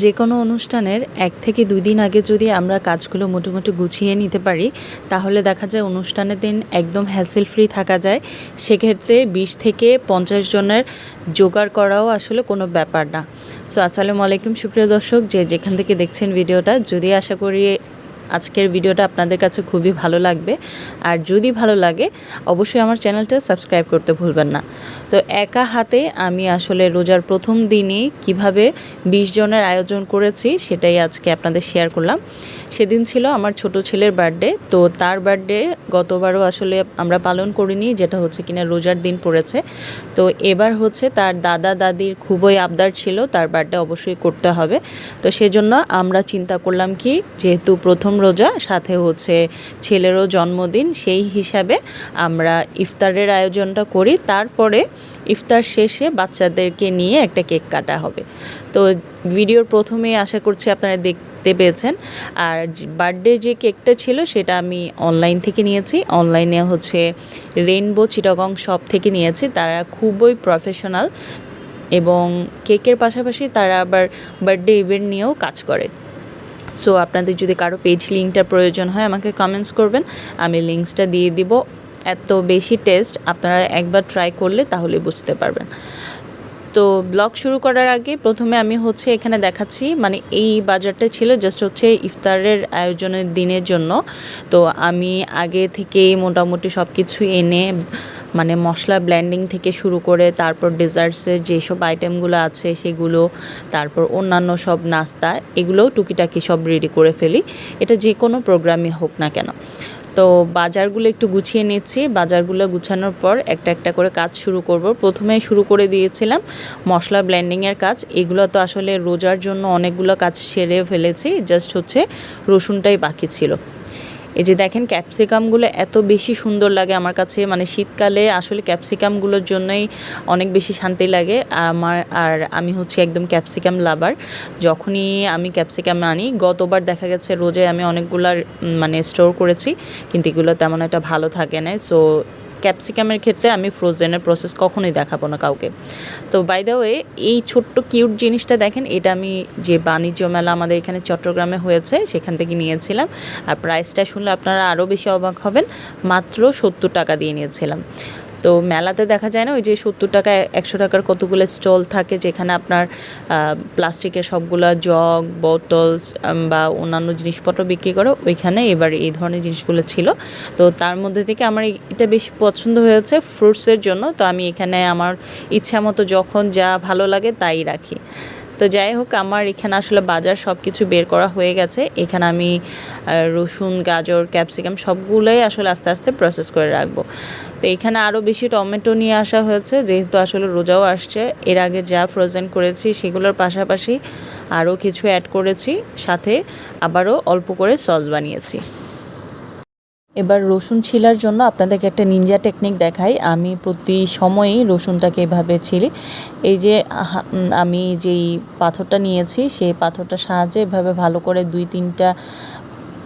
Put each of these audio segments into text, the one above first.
যে কোনো অনুষ্ঠানের ১ থেকে ২ দিন আগে যদি আমরা কাজগুলো মোটামুটি গুছিয়ে নিতে পারি, তাহলে দেখা যায় অনুষ্ঠানের দিন একদম হ্যাসেল ফ্রি থাকা যায়। সেক্ষেত্রে ২০ থেকে ৫০ জনের জোগাড় করাও আসলে কোনো ব্যাপার না। সো আসসালামু আলাইকুম সুপ্রিয় দর্শক, যে যেখান থেকে দেখছেন ভিডিওটা, যদি আশা করি আজকের ভিডিওটা আপনাদের কাছে খুবই ভালো লাগবে। আর যদি ভালো লাগে অবশ্যই আমার চ্যানেলটা সাবস্ক্রাইব করতে ভুলবেন না। তো একা হাতে আমি আসলে রোজার প্রথম দিনই কিভাবে ২০ জনের আয়োজন করেছি সেটাই আজকে আপনাদের শেয়ার করলাম। সেদিন ছিল আমার ছোট ছেলের বার্থডে। তো তার বার্থডে গতবারও আসলে আমরা পালন করিনি, যেটা হচ্ছে কিনা রোজার দিন পড়েছে। তো এবার হচ্ছে তার দাদা দাদির খুবই আবদার ছিল তার বার্থডে অবশ্যই করতে হবে। তো সেজন্য আমরা চিন্তা করলাম কি, যেহেতু প্রথম রোজা, সাথে হচ্ছে ছেলেরও জন্মদিন, সেই হিসাবে আমরা ইফতারের আয়োজনটা করি। তারপরে ইফতার শেষে বাচ্চাদেরকে নিয়ে একটা কেক কাটা হবে। তো ভিডিওর প্রথমে আশা করছি আপনারা দেখতে পেয়েছেন। আর বার্থডে যে কেকটা ছিল সেটা আমি অনলাইন থেকে নিয়েছি। অনলাইনে হচ্ছে রেইনবো চিটাগং শপ থেকে নিয়েছি। তারা খুবই প্রফেশনাল এবং কেকের পাশাপাশি তারা আবার বার্থডে ইভেন্ট নিয়েও কাজ করে। সো আপনাদের যদি কারো পেজ লিঙ্কটার প্রয়োজন হয় আমাকে কমেন্টস করবেন, আমি লিঙ্কসটা দিয়ে দিব। এত বেশি টেস্ট, আপনারা একবার ট্রাই করলে তাহলে বুঝতে পারবেন। তো ব্লগ শুরু করার আগে প্রথমে আমি হচ্ছে এখানে দেখাচ্ছি, মানে এই বাজারটা ছিল জাস্ট হচ্ছে ইফতারের আয়োজনের দিনের জন্য। তো আমি আগে থেকেই মোটামুটি সব কিছু এনে, মানে মশলা ব্লেন্ডিং থেকে শুরু করে তারপর ডেজার্টসের যেসব আইটেমগুলো আছে সেগুলো, তারপর অন্যান্য সব নাস্তা, এগুলোও টুকিটাকি সব রেডি করে ফেলি, এটা যে কোনো প্রোগ্রামে হোক না কেন। তো বাজারগুলো একটু গুছিয়ে নিচ্ছি। বাজারগুলো গুছানোর পর একটা একটা করে কাজ শুরু করব। প্রথমে শুরু করে দিয়েছিলাম মশলা ব্লেন্ডিংয়ের কাজ। এগুলো তো আসলে রোজার জন্য অনেকগুলো কাজ সেরে ফেলেছি, জাস্ট হচ্ছে রসুনটাই বাকি ছিল। এই যে দেখেন ক্যাপসিকামগুলো এত বেশি সুন্দর লাগে আমার কাছে, মানে শীতকালে আসলে ক্যাপসিকামগুলোর জন্যই অনেক বেশি শান্তি লাগে আর আমি হচ্ছে একদম ক্যাপসিকাম লাভার। যখনই আমি ক্যাপসিকাম আনি, গতবার দেখা গেছে রোজায় আমি অনেকগুলার মানে স্টোর করেছি, কিন্তু এগুলো তেমন একটা ভালো থাকে না। সো ক্যাপসিকামের ক্ষেত্রে আমি ফ্রোজেনের প্রসেস কখনোই দেখাবো না কাউকে। তো বাই দ্য ওয়ে, এই ছোট্ট কিউট জিনিসটা দেখেন, এটা আমি যে বাণিজ্য মেলা আমাদের এখানে চট্টগ্রামে হয়েছে সেখান থেকে নিয়েছিলাম। আর প্রাইসটা শুনলে আপনারা আরও বেশি অবাক হবেন, মাত্র ৭০ টাকা দিয়ে নিয়েছিলাম। তো মেলাতে দেখা যায় না ওই যে ৭০ টাকা ১০০ টাকার কতগুলো স্টল থাকে, যেখানে আপনার প্লাস্টিকের সবগুলো জগ, বোতলস বা অন্যান্য জিনিসপত্র বিক্রি করে, ওইখানে এবার এই ধরনের জিনিসগুলো ছিল। তো তার মধ্যে থেকে আমার এটা বেশি পছন্দ হয়েছে ফ্রুটসের জন্য। তো আমি এখানে আমার ইচ্ছা মতো যখন যা ভালো লাগে তাই রাখি। তো যাই হোক, আমার এখানে আসলে বাজার সব কিছু বের করা হয়ে গেছে। এখানে আমি রসুন, গাজর, ক্যাপসিকাম সবগুলোই আসলে আস্তে আস্তে প্রসেস করে রাখবো। তো এখানে আরও বেশি টমেটো নিয়ে আসা হয়েছে, যেহেতু আসলে রোজাও আসছে। এর আগে যা ফ্রোজেন করেছি সেগুলোর পাশাপাশি আরও কিছু অ্যাড করেছি, সাথে আবারও অল্প করে সস বানিয়েছি। এবার রসুন ছিলার জন্য আপনাদেরকে একটা নিনজা টেকনিক দেখাই। আমি প্রতি সময়ই রসুনটাকে এভাবে ছিলি। এই যে আমি যেই পাথরটা নিয়েছি সেই পাথরটার সাহায্যে এভাবে ভালো করে ২-৩টা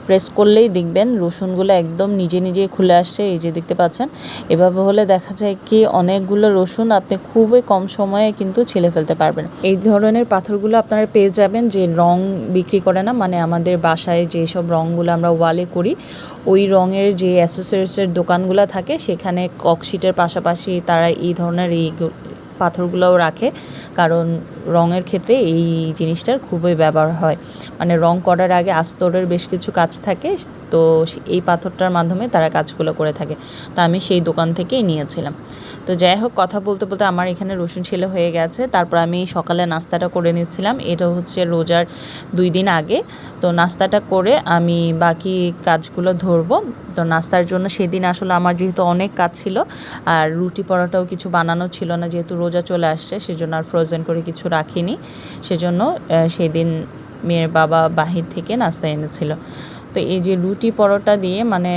প্রেস করলেই দেখবেন রসুনগুলো একদম নিজে নিজেই খুলে আসছে। এই যে দেখতে পাচ্ছেন, এভাবে হলে দেখা যায় কি অনেকগুলো রসুন আপনি খুবই কম সময়ে কিন্তু ছিলে ফেলতে পারবেন। এই ধরনের পাথরগুলো আপনারা পেয়ে যাবেন যে রং বিক্রি করে না, মানে আমাদের বাসায় যেসব রঙগুলো আমরা ওয়ালে করি, ওই রঙের যে অ্যাসেসরিজের দোকানগুলো থাকে, সেখানে ককশিটের পাশাপাশি তারা এই ধরনের এই পাথরগুলোও রাখে, কারণ রঙের ক্ষেত্রে এই জিনিসটার খুবই ব্যবহার হয়। মানে রং করার আগে আস্তরের বেশ কিছু কাজ থাকে, তো এই পাথরটার মাধ্যমে তারা কাজগুলো করে থাকে। তা আমি সেই দোকান থেকেই নিয়েছিলাম। তো যাই হোক, কথা বলতে বলতে আমার এখানে রসুন ছিলে হয়ে গেছে। তারপর আমি সকালে নাস্তাটা করে নিচ্ছিলাম। এটা হচ্ছে রোজার ২ দিন আগে। তো নাস্তাটা করে আমি বাকি কাজগুলো ধরবো। তো নাস্তার জন্য সেদিন আসলে আমার যেহেতু অনেক কাজ ছিল, আর রুটি পরোটাও কিছু বানানো ছিল না, যেহেতু রোজা চলে আসছে, সেজন্য আর ফ্রোজেন করে কিছু রাখিনি। সেজন্য সেদিন মেয়ের বাবা বাহির থেকে নাস্তা এনেছিল। তো এই যে রুটি পরোটা দিয়ে, মানে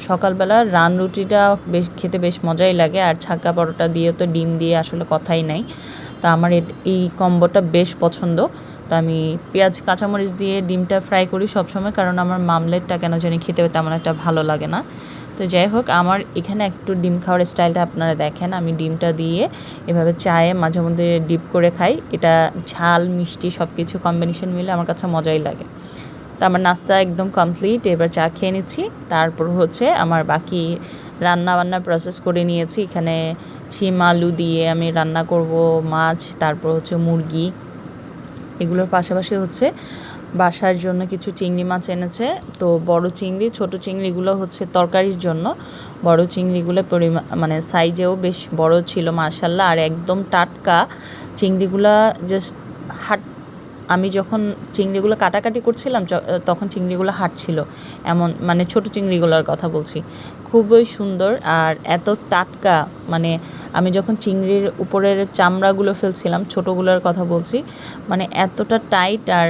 সকালবেলা রান রুটিটা খেতে বেশ মজাই লাগে, আর ছাক্কা পরোটা দিয়ে তো ডিম দিয়ে আসলে কথাই নাই। তো আমার এই কম্বোটা বেশ পছন্দ। তো আমি পেঁয়াজ কাঁচামরিচ দিয়ে ডিমটা ফ্রাই করি সবসময়, কারণ আমার মামলেটটা কেন জানি খেতে তেমন একটা ভালো লাগে না। তো যাই হোক, আমার এখানে একটু ডিম খাওয়ার স্টাইলটা আপনারা দেখেন। আমি ডিমটা দিয়ে এভাবে চায়ে মাঝে মধ্যে ডিপ করে খাই। এটা ঝাল মিষ্টি সব কিছু কম্বিনেশন মিলে আমার কাছে মজাই লাগে। তো আমার নাস্তা একদম কমপ্লিট, এবার চা খেয়ে নিচ্ছি। তারপর হচ্ছে আমার বাকি রান্নাবান্নার প্রসেস করে নিয়েছি। এখানে শিম আলু দিয়ে আমি রান্না করব মাছ, তারপর হচ্ছে মুরগি। এগুলোর পাশাপাশি হচ্ছে বাসার জন্য কিছু চিংড়ি মাছ এনেছে। তো বড় চিংড়ি, ছোট চিংড়িগুলো হচ্ছে তরকারির জন্য, বড় চিংড়িগুলো মানে সাইজেও বেশ বড় ছিল মাশাআল্লাহ। আর একদম টাটকা চিংড়িগুলা, জাস্ট হাট আমি যখন চিংড়িগুলো কাটাকাটি করছিলাম তখন চিংড়িগুলো হাঁটছিল, এমন মানে ছোট চিংড়িগুলোর কথা বলছি। খুবই সুন্দর আর এত টাটকা, মানে আমি যখন চিংড়ির উপরের চামড়াগুলো ফেলছিলাম, ছোটোগুলোর কথা বলছি, মানে এতটা টাইট আর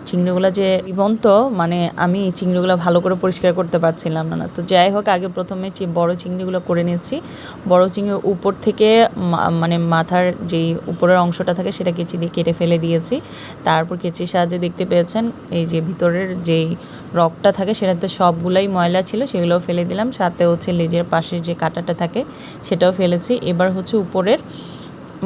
চিংড়িগুলো যে জীবন্ত, মানে আমি চিংড়িগুলো ভালো করে পরিষ্কার করতে পারছিলাম না। তো যাই হোক, আগে প্রথমে বড় চিংড়িগুলো করে নিয়েছি। বড় চিংড়ির উপর থেকে মানে মাথার যেই উপরের অংশটা থাকে সেটা কেচি দিয়ে কেটে ফেলে দিয়েছি। তারপর কেচির সাহায্যে দেখতে পেয়েছেন এই যে ভিতরের যেই রগটা থাকে সেটাতে সবগুলাই ময়লা ছিল, সেগুলোও ফেলে দিলাম। সাথে হচ্ছে লেজের পাশে যে কাঁটাটা থাকে সেটাও ফেলেছি। এবার হচ্ছে উপরের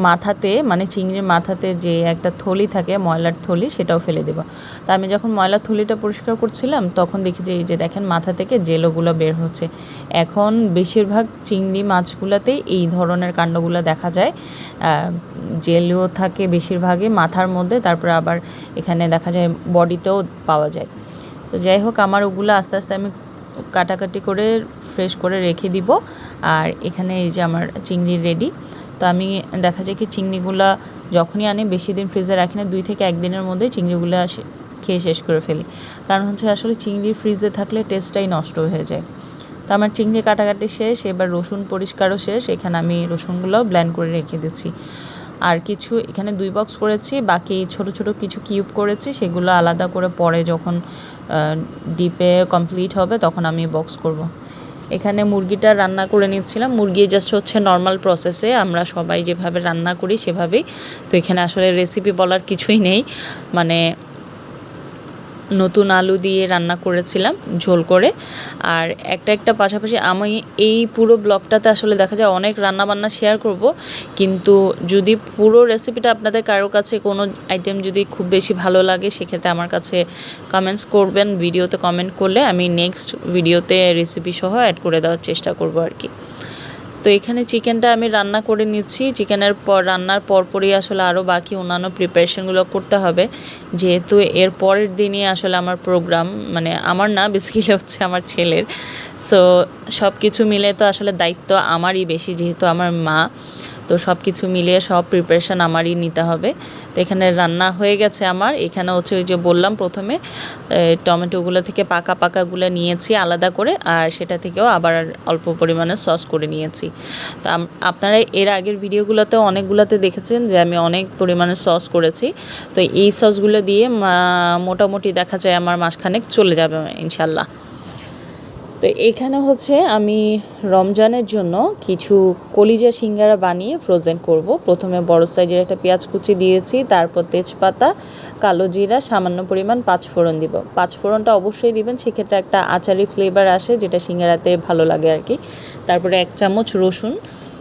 মাথাতে, মানে চিংড়ির মাথাতে যে একটা থলি থাকে, ময়লার থলি, সেটাও ফেলে দেবো। তা আমি যখন ময়লার থলিটা পরিষ্কার করছিলাম তখন দেখি যে এই যে দেখেন মাথা থেকে জেলোগুলো বের হচ্ছে। এখন বেশিরভাগ চিংড়ি মাছগুলোতেই এই ধরনের কাণ্ডগুলো দেখা যায়। জেলও থাকে বেশিরভাগই মাথার মধ্যে, তারপরে আবার এখানে দেখা যায় বডিতেও পাওয়া যায়। তো যাই হোক, আমার ওগুলো আস্তে আস্তে আমি কাটাকাটি করে ফ্রেশ করে রেখে দিব। আর এখানে এই যে আমার চিংড়ি রেডি। তো আমি দেখা যায় কি চিংড়িগুলো যখনই আনি বেশি দিন ফ্রিজে রাখি না, 2 থেকে 1 দিনের মধ্যে চিংড়িগুলো খেয়ে শেষ করে ফেলি। কারণ হচ্ছে আসলে চিংড়ি ফ্রিজে থাকলে টেস্টটাই নষ্ট হয়ে যায়। তো আমার চিংড়ি কাটাকাটি শেষ, এবার রসুন পরিষ্কারও শেষ। এখানে আমি রসুনগুলো ব্লেন্ড করে রেখে দিচ্ছি। আর কিছু এখানে 2 বক্স করেছি, বাকি ছোট ছোট কিছু কিউব করেছি, সেগুলো আলাদা করে পরে যখন ডিপে কমপ্লিট হবে তখন আমি বক্স করব। এখানে মুরগিটা রান্না করে নিচ্ছিলাম। মুরগি জাস্ট হচ্ছে নর্মাল প্রসেসে আমরা সবাই যেভাবে রান্না করি সেভাবেই। তো এখানে আসলে রেসিপি বলার কিছুই নেই, মানে নতুন আলু দিয়ে রান্না করেছিলাম ঝোল করে। আর একটা পাশাপাশি আমি এই পুরো ব্লগটাতে আসলে দেখা যায় অনেক রান্নাবান্না শেয়ার করব, কিন্তু যদি পুরো রেসিপিটা আপনাদের কারোর কাছে কোনো আইটেম যদি খুব বেশি ভালো লাগে সেক্ষেত্রে আমার কাছে কমেন্টস করবেন। ভিডিওতে কমেন্ট করলে আমি নেক্সট ভিডিওতে রেসিপি সহ অ্যাড করে দেওয়ার চেষ্টা করব আর কি। তো এখানে চিকেনটা আমি রান্না করে নিচ্ছি। চিকেনের রান্নার পরপরই আসলে আরও বাকি অন্যান্য প্রিপারেশনগুলো করতে হবে, যেহেতু এর পরের দিনই আসলে আমার প্রোগ্রাম, মানে আমার না, বেসিক্যালি হচ্ছে আমার ছেলের। সো সব কিছু মিলে তো আসলে দায়িত্ব আমারই বেশি, যেহেতু আমার মা। তো সব কিছু মিলিয়ে সব প্রিপারেশান আমারই নিতে হবে। তো এখানে রান্না হয়ে গেছে আমার। এখানে হচ্ছে ওই যে বললাম প্রথমে টমেটোগুলো থেকে পাকাগুলো নিয়েছি আলাদা করে, আর সেটা থেকেও আবার অল্প পরিমাণে সস করে নিয়েছি। তো আপনারা এর আগের ভিডিওগুলোতে অনেকগুলোতে দেখেছেন যে আমি অনেক পরিমাণে সস করেছি। তো এই সসগুলো দিয়ে মোটামুটি দেখা যায় আমার মাসখানেক চলে যাবে ইনশাল্লাহ। তো এখানে হচ্ছে আমি রমজানের জন্য কিছু কলিজা সিঙ্গারা বানিয়ে ফ্রোজেন করব। প্রথমে বড় সাইজের একটা পেঁয়াজ কুচি দিয়েছি, তারপর তেজপাতা, কালো জিরা, সামান্য পরিমাণ পাঁচফোড়ন দিব। পাঁচফোড়নটা অবশ্যই দিবেন, সেক্ষেত্রে একটা আচারি ফ্লেভার আসে যেটা সিঙ্গারাতে ভালো লাগে আর কি। তারপরে 1 চামচ রসুন,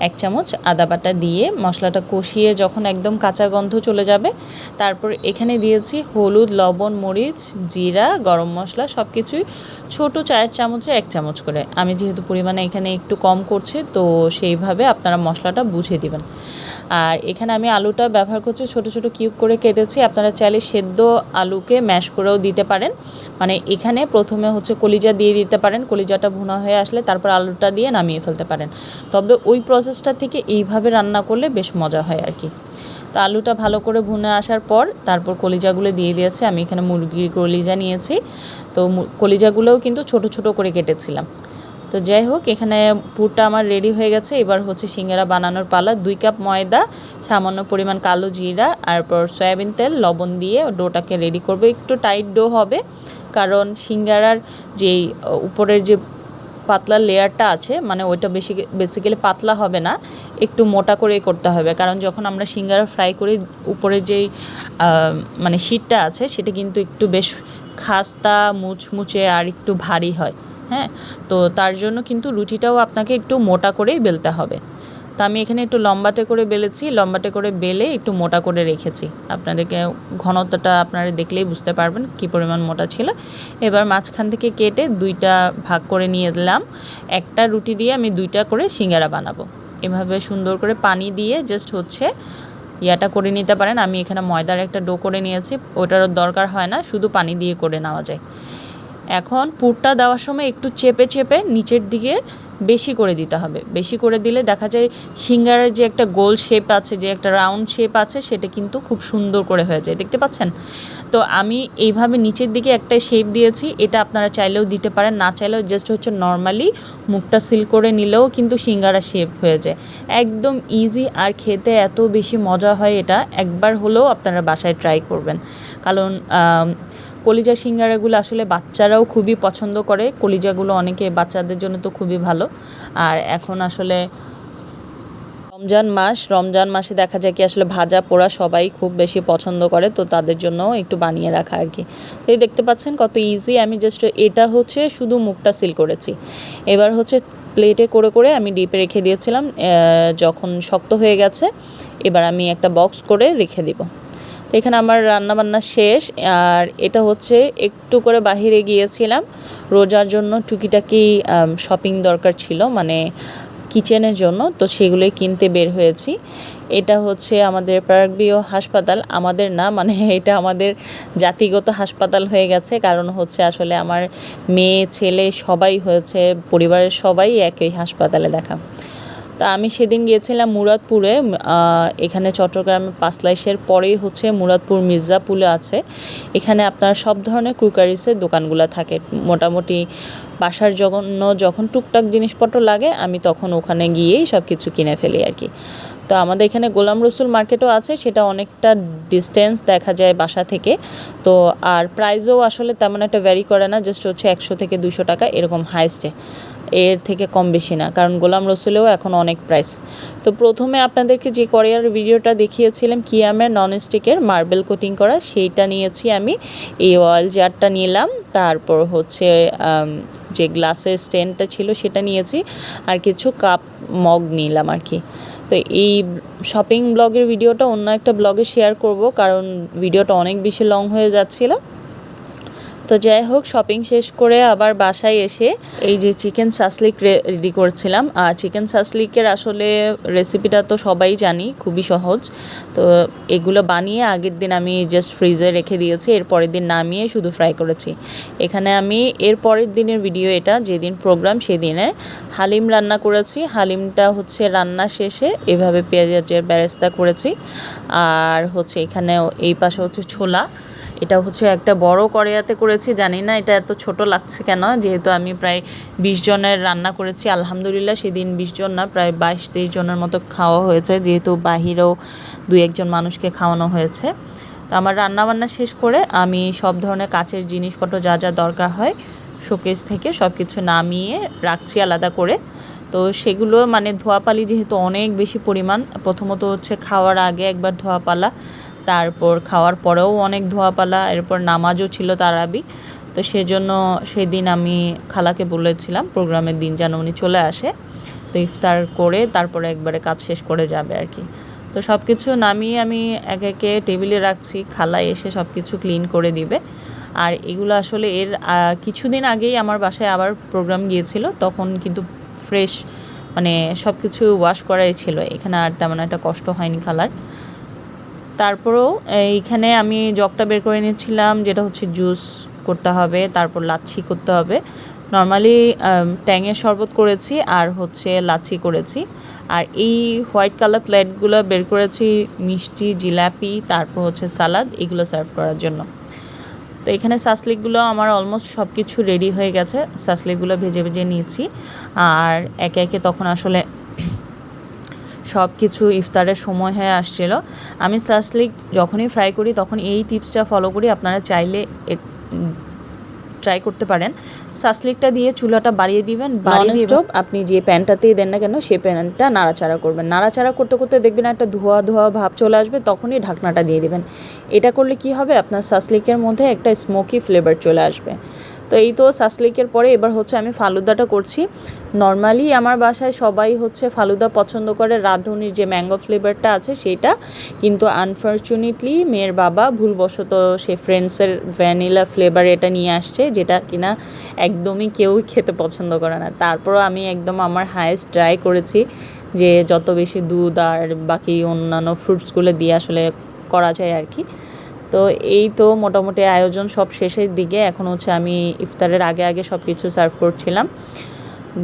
1 চামচ আদা বাটা দিয়ে মশলাটা কষিয়ে যখন একদম কাঁচা গন্ধ চলে যাবে, তারপর এখানে দিয়েছি হলুদ, লবণ, মরিচ, জিরা, গরম মশলা, সব কিছুই ছোটো চায়ের চামচে 1 চামচ করে। আমি যেহেতু পরিমাণে এখানে একটু কম করছি, তো সেইভাবে আপনারা মশলাটা বুঝে দিবেন। আর এখানে আমি আলুটা ব্যবহার করছি, ছোট ছোট কিউব করে কেটেছি। আপনারা চাইলে সেদ্ধ আলুকে ম্যাশ করেও দিতে পারেন। মানে এখানে প্রথমে হচ্ছে কলিজা দিয়ে দিতে পারেন, কলিজাটা ভুনা হয়ে আসলে তারপর আলুটা দিয়ে নামিয়ে ফেলতে পারেন। তবে ওই প্রসেসটা থেকে এইভাবে রান্না করলে বেশ মজা হয় আর কি। তো আলুটা ভালো করে ভুনে আসার পর তারপর কলিজাগুলো দিয়ে দিয়েছি। আমি এখানে মুরগির কলিজা নিয়েছি, তো কলিজাগুলোও কিন্তু ছোট ছোট করে কেটেছিলাম। তো যাই হোক, এখানে পুরটা আমার রেডি হয়ে গেছে। এবার হচ্ছে সিঙ্গারা বানানোর পালা। 2 কাপ ময়দা, সামান্য পরিমাণ কালো জিরা, তারপর সয়াবিন তেল, লবণ দিয়ে ডোটাকে রেডি করবে। একটু টাইট ডো হবে, কারণ সিঙ্গারার যেই উপরের যে পাতলা লেয়ারটা আছে, মানে ওইটা বেসিক্যালি পাতলা হবে না, একটু মোটা করে করতে হবে। কারণ যখন আমরা সিঙ্গারা ফ্রাই করি উপরে যেই মানে শীটটা আছে সেটা কিন্তু একটু বেশ খাস্তা, মুচমুচে আর একটু ভারী হয় হ্যাঁ, তো তার জন্য কিন্তু রুটিটাও আপনাকে একটু মোটা করেই বেলতে হবে। তো আমি এখানে একটু লম্বাটে করে বেলেছি, লম্বাটে করে বেলে একটু মোটা করে রেখেছি। আপনাদেরকে ঘনত্বটা আপনারা দেখলেই বুঝতে পারবেন কী পরিমাণ মোটা ছিল। এবার মাঝখান থেকে কেটে 2টা ভাগ করে নিয়ে দিলাম। একটা রুটি দিয়ে আমি 2টা করে সিঙ্গারা বানাবো। এভাবে সুন্দর করে পানি দিয়ে জাস্ট হচ্ছে ইয়াটা করে নিতে পারেন। আমি এখানে ময়দার একটা ডো করে নিয়েছি, ওটারও দরকার হয় না, শুধু পানি দিয়ে করে নেওয়া যায়। এখন পুরটা দেওয়ার সময় একটু চেপে চেপে নিচের দিকে বেশি করে দিতে হবে। বেশি করে দিলে দেখা যায় সিঙ্গারার যে একটা গোল শেপ আছে, যে একটা রাউন্ড শেপ আছে, সেটা কিন্তু খুব সুন্দর করে হয়ে যায়, দেখতে পাচ্ছেন? তো আমি এইভাবে নিচের দিকে একটা শেপ দিয়েছি। এটা আপনারা চাইলেও দিতে পারেন, না চাইলেও জাস্ট হচ্ছে নর্মালি মুখটা সিল করে নিলেও কিন্তু সিঙ্গারা শেপ হয়ে যায়। একদম ইজি আর খেতে এত বেশি মজা হয়, এটা একবার হলেও আপনারা বাসায় ট্রাই করবেন। কারণ কলিজা সিঙ্গারাগুলো আসলে বাচ্চারাও খুবই পছন্দ করে। কলিজাগুলো অনেকে বাচ্চাদের জন্য তো খুবই ভালো। আর এখন আসলে রমজান মাসে দেখা যায় কি আসলে ভাজা পোড়া সবাই খুব বেশি পছন্দ করে, তো তাদের জন্য একটু বানিয়ে রাখা আর কি। তো এই দেখতে পাচ্ছেন কত ইজি। আমি জাস্ট এটা হচ্ছে শুধু মুখটা সিল করেছি। এবার হচ্ছে প্লেটে করে করে আমি ডিপে রেখে দিয়েছিলাম। যখন শক্ত হয়ে গেছে এবার আমি একটা বক্স করে রেখে দিব। তো এখানে আমার রান্নাবান্না শেষ। আর এটা হচ্ছে একটু করে বাহিরে গিয়েছিলাম রোজার জন্য, টুকিটাকি শপিং দরকার ছিল, মানে কিচেনের জন্য, তো সেগুলোই কিনতে বের হয়েছি। এটা হচ্ছে আমাদের প্রাণপ্রিয় হাসপাতাল, আমাদের না, মানে এটা আমাদের জাতিগত হাসপাতাল হয়ে গেছে। কারণ হচ্ছে আসলে আমার মেয়ে ছেলে সবাই হয়েছে, পরিবারের সবাই একই হাসপাতালে দেখা। তা আমি সেদিন গিয়েছিলাম মুরাদপুরে। এখানে চট্টগ্রামে পাঁচলাইশের পরেই হচ্ছে মুরাদপুর মির্জাপুলে আছে। এখানে আপনার সব ধরনের ক্রুকারিসের দোকানগুলো থাকে। মোটামুটি বাসার জন্য যখন টুকটাক জিনিসপত্র লাগে আমি তখন ওখানে গিয়েই সব কিছু কিনে ফেলি আর কি। তো আমাদের এখানে গোলাম রসুল মার্কেটও আছে, সেটা অনেকটা ডিস্টেন্স দেখা যায় বাসা থেকে। তো আর প্রাইসও আসলে তেমন একটা ভ্যারি করে না, জাস্ট হচ্ছে 100 থেকে 200 টাকা এরকম হাইস্টে, এর থেকে কম বেশি না, কারণ গোলাম রসুলেও এখন অনেক প্রাইস। তো প্রথমে আপনাদেরকে যে কোরিয়ার ভিডিওটা দেখিয়েছিলাম কিয়ামের ননস্টিকের মার্বেল কোটিং করা, সেইটা নিয়েছি আমি। এই অয়েল জারটা নিলাম, তারপর হচ্ছে যে গ্লাসের স্ট্যান্ডটা ছিল সেটা নিয়েছি, আর কিছু কাপ মগ নিলাম আর কি। তো এই শপিং ব্লগের ভিডিওটা অন্য একটা ব্লগে শেয়ার করব, কারণ ভিডিওটা অনেক বেশি লং হয়ে যাচ্ছিল। তো যাই হোক, শপিং শেষ করে আবার বাসায় এসে এই যে চিকেন সাসলিক রেডি করছিলাম। আর চিকেন সাসলিকের আসলে রেসিপিটা তো সবাই জানি, খুবই সহজ। তো এগুলো বানিয়ে আগের দিন আমি জাস্ট ফ্রিজে রেখে দিয়েছি, এর পরের দিন নামিয়ে শুধু ফ্রাই করেছি। এখানে আমি এর পরের দিনের ভিডিও এটা, যেদিন প্রোগ্রাম সেদিনের হালিম রান্না করেছি। হালিমটা হচ্ছে রান্না শেষে এভাবে পেঁয়াজের বেরেস্তা করেছি। আর হচ্ছে এখানে এই পাশে হচ্ছে ছোলা, এটা হচ্ছে একটা বড় কড়াইতে করেছি। জানি না এটা এত ছোট লাগছে কেন, যেহেতু আমি প্রায় 20 জনের রান্না করেছি। আলহামদুলিল্লাহ সেদিন 20 জন না, প্রায় 22-23 জনের মতো খাওয়া হয়েছে, যেহেতু বাহিরেও 2-1 জন মানুষকে খাওয়ানো হয়েছে। তো আমার রান্নাবান্না শেষ করে আমি সব ধরনের কাচের জিনিসপত্র যা যা দরকার হয় শোকেস থেকে সব কিছু নামিয়ে রাখছি আলাদা করে। তো সেগুলো মানে ধোয়াপালি যেহেতু অনেক বেশি পরিমাণ, প্রথমত হচ্ছে খাওয়ার আগে একবার ধোয়াপালা, তারপর খাওয়ার পরেও অনেক ধোয়াপালা, এরপর নামাজও ছিল তারাবি। তো সেজন্য সেদিন আমি খালাকে বলেছিলাম প্রোগ্রামের দিন যেন উনি চলে আসে, তো ইফতার করে তারপরে একবারে কাজ শেষ করে যাবে আর কি। তো সব কিছু নামিয়ে আমি একে একে টেবিলে রাখছি, খালা এসে সব কিছু ক্লিন করে দিবে। আর এগুলো আসলে এর কিছুদিন আগেই আমার বাসায় আবার প্রোগ্রাম গিয়েছিল, তখন কিন্তু ফ্রেশ মানে সব কিছু ওয়াশ করাই ছিল, এখানে আর তেমন একটা কষ্ট হয়নি খালার। তারপরেও এইখানে আমি জগটা বের করে নিচ্ছিলাম, যেটা হচ্ছে জুস করতে হবে, তারপর লাচ্ছি করতে হবে। নর্মালি ট্যাঙের শরবত করেছি আর হচ্ছে লাচ্ছি করেছি। আর এই হোয়াইট কালার প্লেটগুলো বের করেছি মিষ্টি, জিলাপি, তারপর হচ্ছে সালাদ, এগুলো সার্ভ করার জন্য। তো এখানে সাসলিকগুলো আমার অলমোস্ট সব কিছু রেডি হয়ে গেছে, সাসলিকগুলো ভেজে ভেজে নিয়েছি। আর একে একে তখন আসলে সব কিছু ইফতারের সময় হয়ে আসছিল। আমি সাসলিক যখনই ফ্রাই করি তখন এই টিপসটা ফলো করি, আপনারা চাইলে ট্রাই করতে পারেন। সাসলিকটা দিয়ে চুলাটা বাড়িয়ে দিবেন, নন স্টপ আপনি যে প্যানটাতেই দেন না কেন সেই প্যানটা নাড়াচাড়া করবেন। নাড়াচাড়া করতে করতে দেখবেন একটা ধোয়া ধোয়া ভাব চলে আসবে, তখনই ঢাকনাটা দিয়ে দিবেন। এটা করলে কি হবে, আপনার সাসলিকের মধ্যে একটা স্মোকি ফ্লেভার চলে আসবে। তো এই তো সাসলিকের পরে এবার হচ্ছে আমি ফালুদাটা করছি। নর্মালি আমার বাসায় সবাই হচ্ছে ফালুদা পছন্দ করে রাঁধুনির যে ম্যাঙ্গো ফ্লেভারটা আছে সেটা, কিন্তু আনফর্চুনেটলি মেয়ের বাবা ভুলবশত সে ফ্রেন্ডসের ভ্যানিলা ফ্লেভার এটা নিয়ে আসছে, যেটা কিনা একদমই কেউই খেতে পছন্দ করে না। তারপরও আমি একদম আমার হায়েস্ট ট্রাই করেছি যে যত বেশি দুধ আর বাকি অন্যান্য ফ্রুটসগুলো দিয়ে আসলে করা যায় আর কি। তো এই তো মোটামুটি আয়োজন সব শেষের দিকে। এখন হচ্ছে আমি ইফতারের আগে আগে সব কিছু সার্ভ করছিলাম,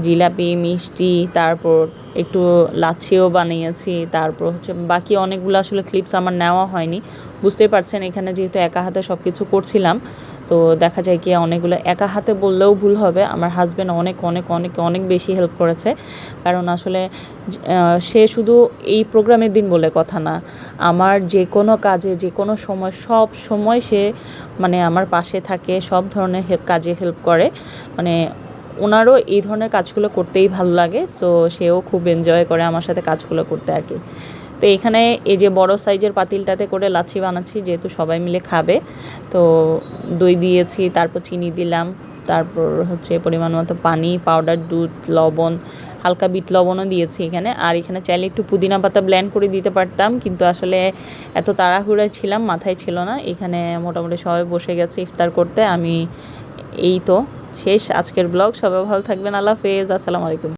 জিলাপি, মিষ্টি, তারপর একটু লাচ্ছিও বানিয়েছি। তারপর হচ্ছে বাকি অনেকগুলো আসলে ক্লিপস আমার নেওয়া হয়নি, বুঝতেই পারছেন এখানে যেহেতু একা হাতে সব কিছু করছিলাম, তো দেখা যায় কি অনেকগুলো একা হাতে বললেও ভুল হবে, আমার হাজব্যান্ড অনেক অনেক অনেক অনেক বেশি হেল্প করেছে। কারণ আসলে সে শুধু এই প্রোগ্রামের দিন বলে কথা না, আমার যে কোনো কাজে যে কোনো সময় সব সময় সে মানে আমার পাশে থাকে, সব ধরনের কাজে হেল্প করে। মানে ওনারও এই ধরনের কাজগুলো করতেই ভালো লাগে, সো সেও খুব এনজয় করে আমার সাথে কাজগুলো করতে আর কি। তো এখানে এই যে বড় সাইজের পাতিলটাতে করে লাচ্ছি বানাচ্ছি, যেহেতু সবাই মিলে খাবে। তো দই দিয়েছি, তারপর চিনি দিলাম, তারপর হচ্ছে পরিমাণ মতো পানি, পাউডার দুধ, লবণ, হালকা বিট লবণও দিয়েছি এখানে। আর এখানে চাইলে একটু পুদিনা পাতা ব্লেন্ড করে দিতে পারতাম, কিন্তু আসলে এত তাড়াহুড়ায় ছিলাম, মাথায় ছিল না। এখানে মোটামুটি সবাই বসে গেছে ইফতার করতে। আমি এই তো শেষ আজকের ব্লগ। সবাই ভালো থাকবেন, আল্লাহ হাফেজ, আসসালামু আলাইকুম।